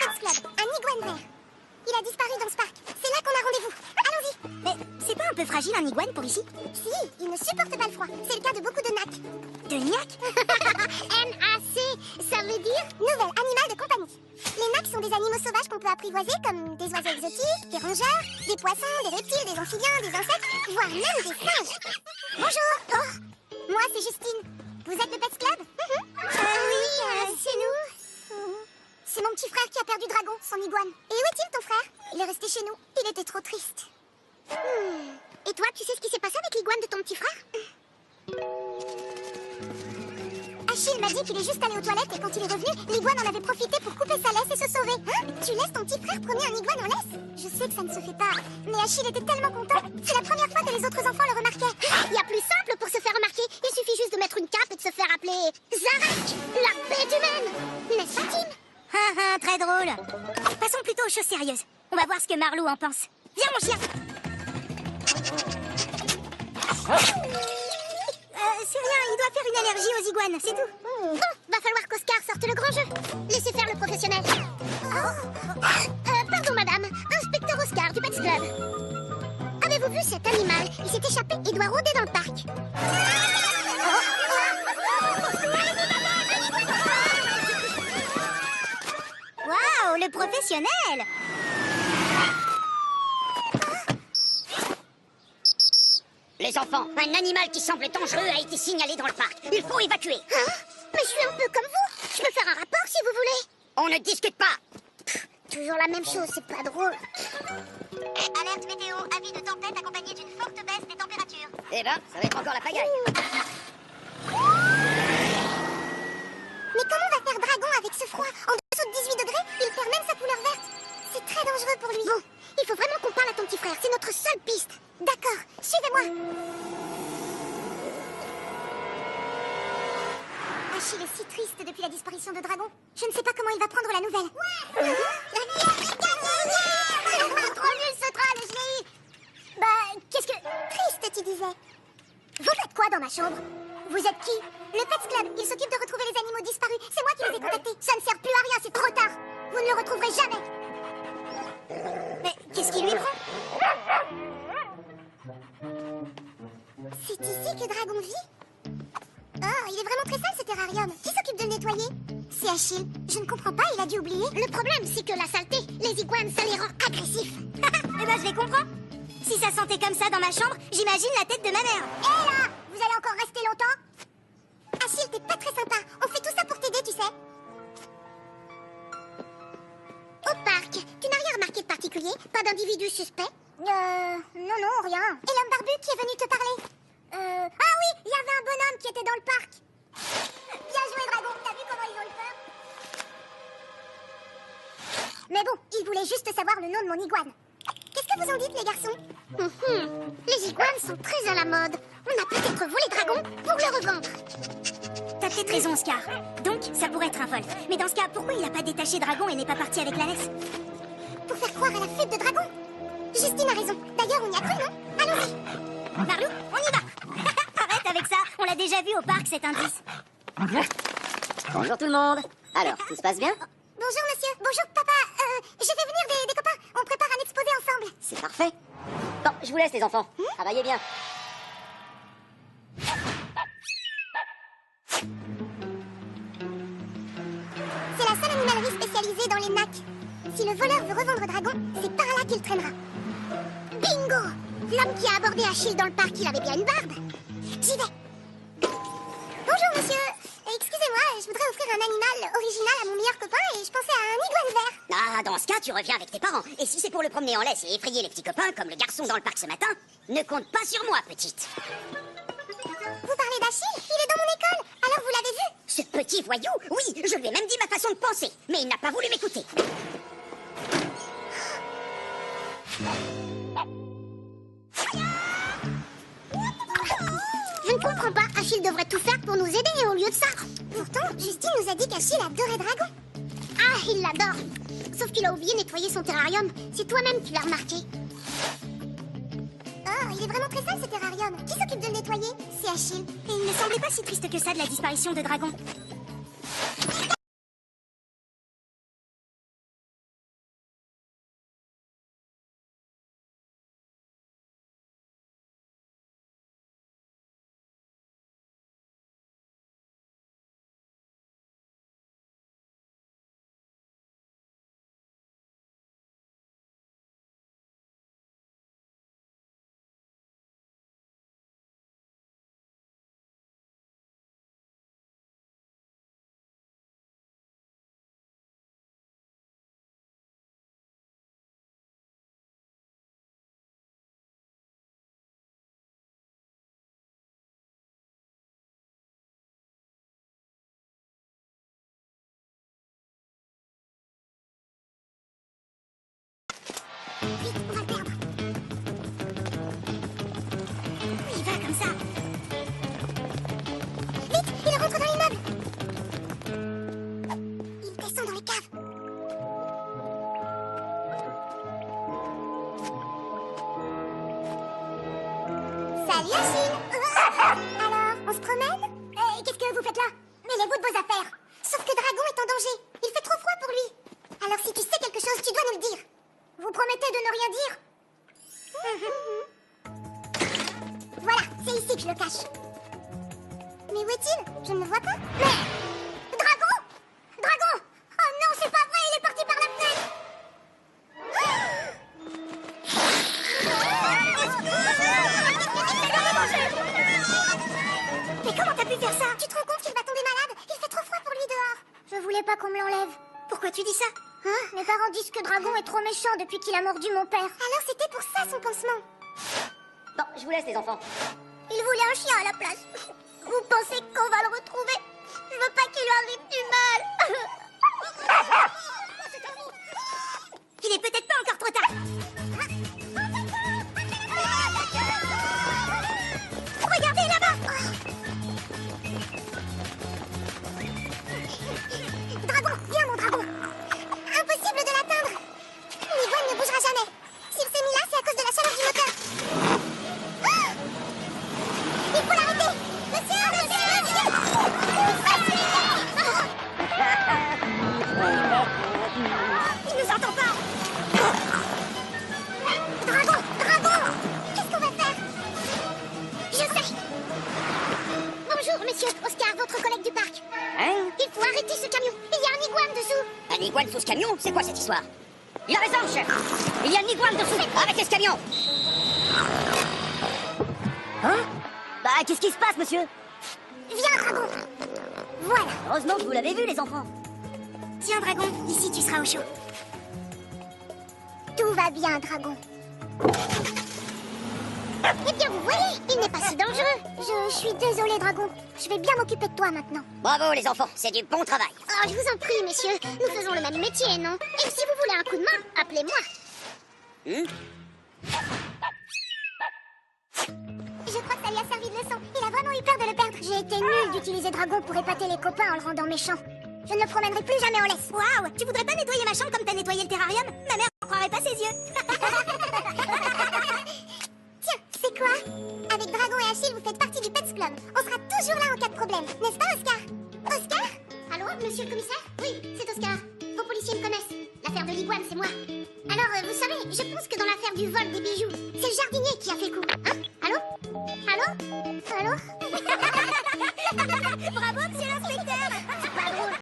Pets Club, un iguane vert. Il a disparu dans ce parc. C'est là qu'on a rendez-vous. Allons-y. Mais c'est pas un peu fragile un iguane pour ici? Si, il ne supporte pas le froid. C'est le cas de beaucoup de nacs. De gnac? N-A-C, ça veut dire nouvel animal de compagnie. Les nacs sont des animaux sauvages qu'on peut apprivoiser comme des oiseaux exotiques, des rongeurs, des poissons, des reptiles, des amphibiens, des insectes, voire même des singes. Bonjour. Oh, moi c'est Justine. Vous êtes le Pets Club? Oui, c'est nous. C'est mon petit frère qui a perdu Dragon, son iguane. Et où est-il ton frère? Il est resté chez nous. Il était trop triste. Et toi, tu sais ce qui s'est passé avec l'iguane de ton petit frère? Achille m'a dit qu'il est juste allé aux toilettes et quand il est revenu, l'iguane en avait profité pour couper sa laisse et se sauver. Hein? Tu laisses ton petit frère promener un iguane en laisse? Je sais que ça ne se fait pas, mais Achille était tellement content. C'est la première fois que les autres enfants le remarquaient. Il y a plus simple pour se faire remarquer. Il suffit juste de mettre une cape et de se faire appeler Zarak, la bête humaine. N'est-ce pas, Tim? Très drôle. Passons plutôt aux choses sérieuses. On va voir ce que Marlou en pense. Viens mon chien. C'est rien, il doit faire une allergie aux iguanes, c'est tout. Bon, va falloir qu'Oscar sorte le grand jeu. Laissez faire le professionnel. Pardon madame, inspecteur Oscar du Pets Club. Avez-vous vu cet animal? Il s'est échappé et doit rôder dans le parc. Waouh, le professionnel! Les enfants, un animal qui semble dangereux a été signalé dans le parc. Il faut évacuer. Hein? Mais je suis un peu comme vous. Je peux faire un rapport si vous voulez. On ne discute pas. Toujours la même chose, c'est pas drôle. Alerte météo, avis de tempête accompagné d'une forte baisse des températures. Eh ben, ça va être encore la pagaille. Mais comment va faire Dragon avec ce froid? En dessous de 18 degrés, il perd même sa couleur verte. C'est très dangereux pour lui. Bon, il faut vraiment qu'on parle à ton petit frère. C'est notre seule piste. D'accord, suivez-moi. Achille est si triste depuis la disparition de Dragon. Je ne sais pas comment il va prendre la nouvelle. Ouais. La lumière est gagnée. Trop nul ce train, je l'ai eu. Bah, qu'est-ce que... Triste, tu disais. Vous faites quoi dans ma chambre? Vous êtes qui? Le Pets Club. Il s'occupe de retrouver les animaux disparus. C'est moi qui les ai contactés. Ça ne sert plus à rien, c'est trop tard. Vous ne le retrouverez jamais. Mais qu'est-ce qui lui prend? C'est ici que Dragon vit? Oh, il est vraiment très sale ce terrarium. Qui s'occupe de le nettoyer? C'est Achille. Je ne comprends pas, il a dû oublier. Le problème, c'est que la saleté, les iguanes, ça les rend agressifs. Eh ben, je les comprends. Si ça sentait comme ça dans ma chambre, j'imagine la tête de ma mère. Hé là! Vous allez encore rester longtemps? Achille, t'es pas très sympa. On fait tout ça pour t'aider, tu sais. Au parc, tu n'as rien remarqué de particulier? Pas d'individu suspect? Non, rien. Et l'homme barbu qui est venu te parler? Ah oui, il y avait un bonhomme qui était dans le parc. Bien joué, Dragon. T'as vu comment ils ont eu peur? Mais bon, il voulait juste savoir le nom de mon iguane. Qu'est-ce que vous en dites, les garçons? Les iguanes sont très à la mode. On a peut-être volé Dragon pour le revendre. T'as peut-être raison, Oscar. Donc, ça pourrait être un vol. Mais dans ce cas, pourquoi il n'a pas détaché Dragon et n'est pas parti avec la laisse? Pour faire croire à la fuite de Dragon. Justine a raison. D'ailleurs, on y a cru, non? Allons-y. Marlou, on y va. Arrête avec ça. On l'a déjà vu au parc, cet indice. Bonjour tout le monde. Alors, tout se passe bien? Bonjour, monsieur. Bonjour, papa. Je fais venir des copains. On prépare un exposé ensemble. C'est parfait. Bon, je vous laisse les enfants. Travaillez bien. C'est la seule animalerie spécialisée dans les nacs. Si le voleur veut revendre Dragon, c'est par là qu'il traînera. Bingo! L'homme qui a abordé Achille dans le parc, il avait bien une barbe. J'y vais. Bonjour, monsieur. Excusez-moi, je voudrais offrir un animal original à mon meilleur copain et je pensais à un iguane vert. Ah, dans ce cas, tu reviens avec tes parents. Et si c'est pour le promener en laisse et effrayer les petits copains, comme le garçon dans le parc ce matin, ne compte pas sur moi, petite. Vous parlez d'Achille? Il est dans mon école. Alors vous l'avez vu? Ce petit voyou, oui, je lui ai même dit ma façon de penser. Mais il n'a pas voulu m'écouter. Je ne comprends pas. Achille devrait tout faire pour nous aider et au lieu de ça. Pourtant, Justine nous a dit qu'Achille adorait Dragon. Ah, il l'adore. Sauf qu'il a oublié de nettoyer son terrarium. C'est toi-même qui l'as remarqué. Oh, il est vraiment très sale ce terrarium. Qui s'occupe de le nettoyer? C'est Achille. Et il ne semblait pas si triste que ça de la disparition de Dragon. Salut Achille. Alors, on se promène? Qu'est-ce que vous faites là? Mêlez-vous de vos affaires. Sauf que Dragon est en danger. Il fait trop froid pour lui. Alors si tu sais quelque chose, tu dois nous le dire. Vous promettez de ne rien dire? Voilà, c'est ici que je le cache. Mais où est-il? Je ne le vois pas. Mais... Dragon! Dragon! Oh non, c'est pas vrai, il est parti par la fenêtre! Mais comment t'as pu faire ça? Tu te rends compte qu'il va tomber malade? Il fait trop froid pour lui dehors. Je voulais pas qu'on me l'enlève. Pourquoi tu dis ça? Hein? Mes parents disent que Dragon est trop méchant depuis qu'il a mordu mon père. Alors c'était pour ça son pansement. Bon, je vous laisse, les enfants. Il voulait un chien à la place. Vous pensez qu'on va le retrouver? Je veux pas qu'il lui arrive du mal. Il est peut-être pas encore trop tard. Regardez là-bas. Dragon, viens mon dragon. Impossible de l'atteindre. L'iguane ne bougera jamais. S'il s'est mis là, c'est à cause de la chaleur du moteur. Ah! Il faut l'arrêter. Monsieur, Il nous entend pas. Dragon, dragon. Qu'est-ce qu'on va faire? Je sais. Bonjour, monsieur Oscar, votre collègue du parc. Hein? Il faut arrêter ce camion. Il y a un iguane dessous. Un iguane sous ce camion? C'est quoi cette histoire? Il a raison, chef. Il y a un iguane dessous. Arrêtez ce camion. Hein? Bah, qu'est-ce qui se passe, monsieur? Viens, dragon. Voilà. Heureusement que vous l'avez vu, les enfants. Tiens, Dragon, ici tu seras au chaud. Tout va bien, dragon. Eh bien, vous voyez, il n'est pas si dangereux. Je suis désolée, dragon. Je vais bien m'occuper de toi maintenant. Bravo, les enfants. C'est du bon travail. Oh, je vous en prie, messieurs. Nous faisons le même métier, non? Et si vous voulez un coup de main, appelez-moi. Je crois que ça lui a servi de leçon. Il a vraiment eu peur de le perdre. J'ai été nulle d'utiliser Dragon pour épater les copains en le rendant méchant. Je ne le promènerai plus jamais en laisse. Waouh, tu voudrais pas nettoyer ma chambre comme t'as nettoyé le terrarium? Ma mère ne croirait pas ses yeux. Tiens, c'est quoi? Avec Dragon et Achille, vous faites partie du Pets Club. On sera toujours là en cas de problème. N'est-ce pas, Oscar? Oscar? Allô, monsieur le commissaire? Oui, c'est Oscar. Vos policiers me connaissent. L'affaire de l'iguane, c'est moi. Alors, vous savez, je pense que dans l'affaire du vol des bijoux, c'est le jardinier qui a fait coup. Hein? Allô? Allô? Allô? Bravo, monsieur l'inspecteur.